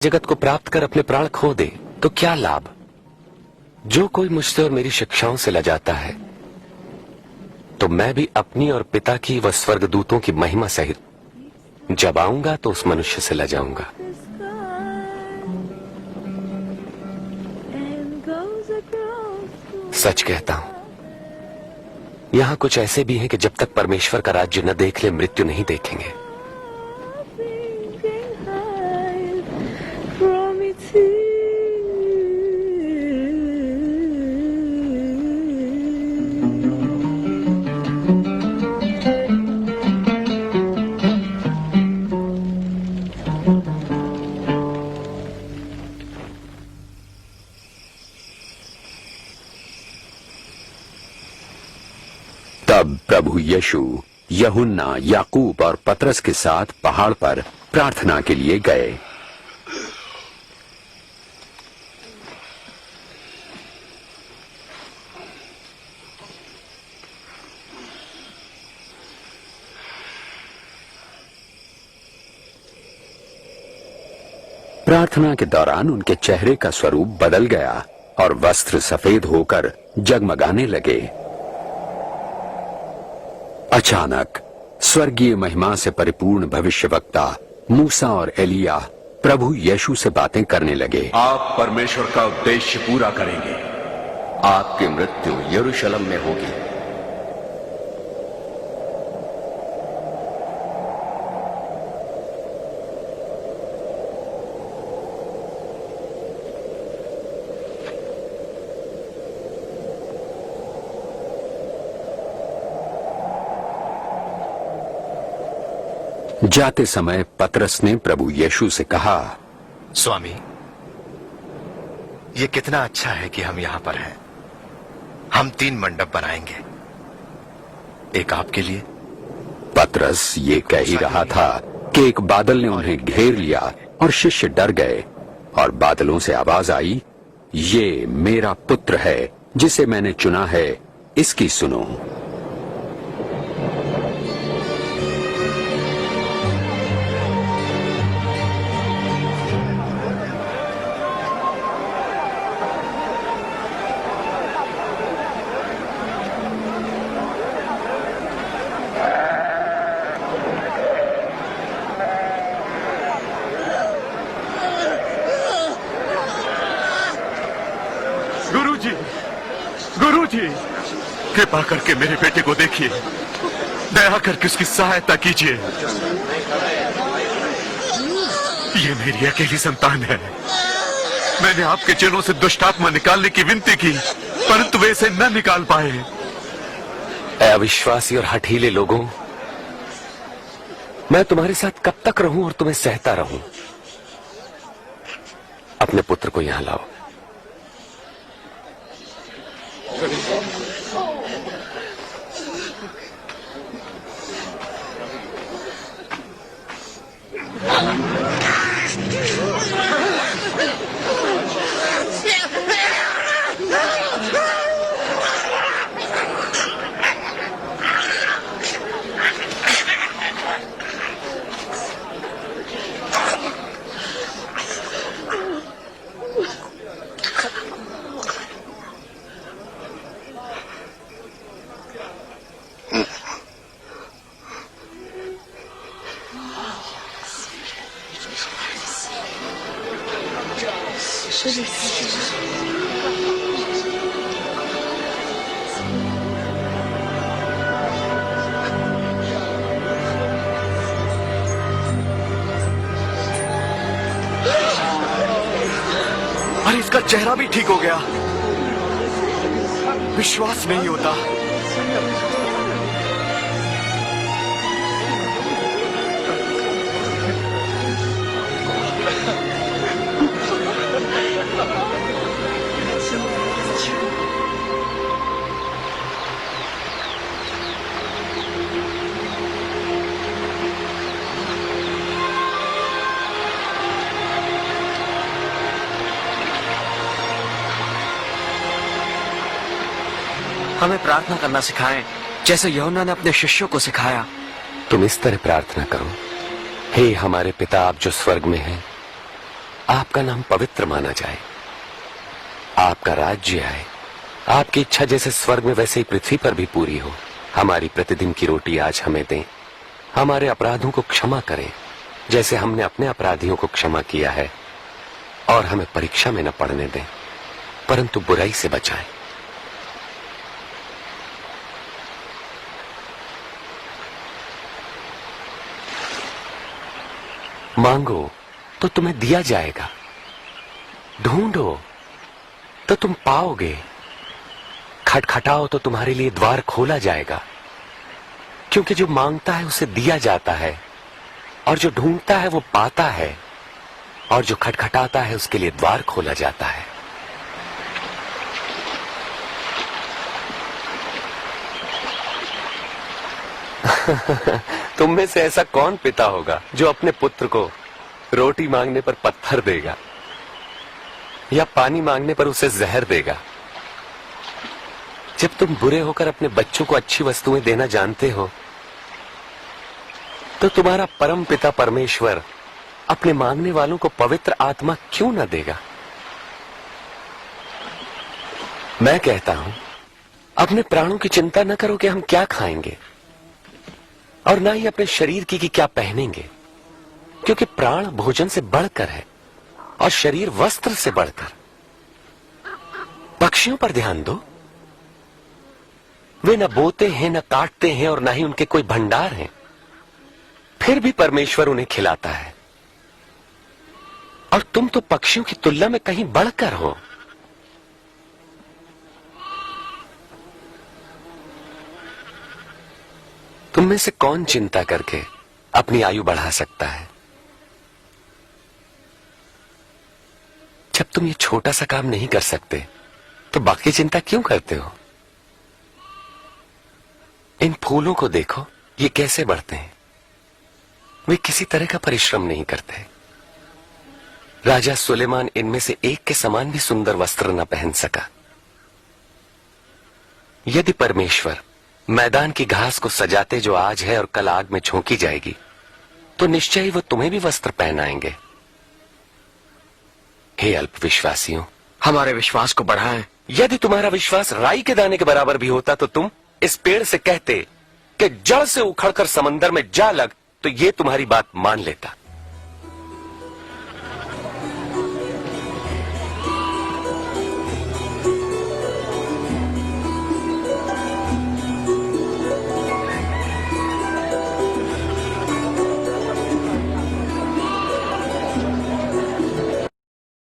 जगत को प्राप्त कर अपने प्राण खो दे तो क्या लाभ। जो कोई मुझसे और मेरी शिक्षाओं से लजाता है तो मैं भी अपनी और पिता की व स्वर्गदूतों की महिमा सहित जब आऊंगा तो उस मनुष्य से लजाऊंगा। सच कहता हूं, यहां कुछ ऐसे भी हैं कि जब तक परमेश्वर का राज्य न देख ले मृत्यु नहीं देखेंगे। तब प्रभु यीशु यूहन्ना, याकूब और पतरस के साथ पहाड़ पर प्रार्थना के लिए गए। प्रार्थना के दौरान उनके चेहरे का स्वरूप बदल गया और वस्त्र सफेद होकर जगमगाने लगे। अचानक स्वर्गीय महिमा से परिपूर्ण भविष्यवक्ता मूसा और एलिया प्रभु यीशु से बातें करने लगे। आप परमेश्वर का उद्देश्य पूरा करेंगे। आपकी मृत्यु यरूशलेम में होगी। जाते समय पतरस ने प्रभु यीशु से कहा, स्वामी, ये कितना अच्छा है कि हम यहां पर हैं। हम 3 मंडप बनाएंगे, एक आपके लिए। पतरस ये कह ही रहा था कि एक बादल ने उन्हें घेर लिया और शिष्य डर गए और बादलों से आवाज आई, ये मेरा पुत्र है जिसे मैंने चुना है, इसकी सुनो। गुरुजी, कृपा करके मेरे बेटे को देखिए, दया करके उसकी सहायता कीजिए। ये मेरी अकेली संतान है। मैंने आपके चरणों से दुष्ट आत्मा निकालने की विनती की, परंतु वे इसे न निकाल पाए। अविश्वासी और हठीले लोगों, मैं तुम्हारे साथ कब तक रहूं और तुम्हें सहता रहूं। अपने पुत्र को यहां लाओ। अरे, इसका चेहरा भी ठीक हो गया। विश्वास नहीं होता। हमें प्रार्थना करना सिखाएं, जैसे यूहन्ना ने अपने शिष्यों को सिखाया। तुम इस तरह प्रार्थना करो, हे हमारे पिता आप जो स्वर्ग में हैं, आपका नाम पवित्र माना जाए, आपका राज्य आए, आपकी इच्छा जैसे स्वर्ग में वैसे ही पृथ्वी पर भी पूरी हो। हमारी प्रतिदिन की रोटी आज हमें दें, हमारे अपराधों को क्षमा करें जैसे हमने अपने अपराधियों को क्षमा किया है, और हमें परीक्षा में न पड़ने दें परंतु बुराई से बचाएं। मांगो तो तुम्हें दिया जाएगा, ढूंढो तो तुम पाओगे, खटखटाओ तो तुम्हारे लिए द्वार खोला जाएगा। क्योंकि जो मांगता है उसे दिया जाता है, और जो ढूंढता है वो पाता है, और जो खटखटाता है उसके लिए द्वार खोला जाता है। तुम में से ऐसा कौन पिता होगा जो अपने पुत्र को रोटी मांगने पर पत्थर देगा या पानी मांगने पर उसे जहर देगा? जब तुम बुरे होकर अपने बच्चों को अच्छी वस्तुएं देना जानते हो, तो तुम्हारा परम पिता परमेश्वर अपने मांगने वालों को पवित्र आत्मा क्यों न देगा? मैं कहता हूं, अपने प्राणों की चिंता न करो कि हम क्या खाएंगे, और ना ही अपने शरीर की कि क्या पहनेंगे, क्योंकि प्राण भोजन से बढ़कर है और शरीर वस्त्र से बढ़कर। पक्षियों पर ध्यान दो, वे न बोते हैं, न काटते हैं, और न ही उनके कोई भंडार हैं, फिर भी परमेश्वर उन्हें खिलाता है। और तुम तो पक्षियों की तुलना में कहीं बढ़कर हो। तुम में से कौन चिंता करके अपनी आयु बढ़ा सकता है? जब तुम ये छोटा सा काम नहीं कर सकते तो बाकी चिंता क्यों करते हो? इन फूलों को देखो, ये कैसे बढ़ते हैं। वे किसी तरह का परिश्रम नहीं करते। राजा सुलेमान इनमें से एक के समान भी सुंदर वस्त्र न पहन सका। यदि परमेश्वर मैदान की घास को सजाते जो आज है और कल आग में झोंकी जाएगी, तो निश्चय ही वो तुम्हें भी वस्त्र पहनाएंगे। हे अल्पविश्वासियों, हमारे विश्वास को बढ़ाएं। यदि तुम्हारा विश्वास राई के दाने के बराबर भी होता तो तुम इस पेड़ से कहते कि जड़ से उखड़कर समंदर में जा लग, तो ये तुम्हारी बात मान लेता।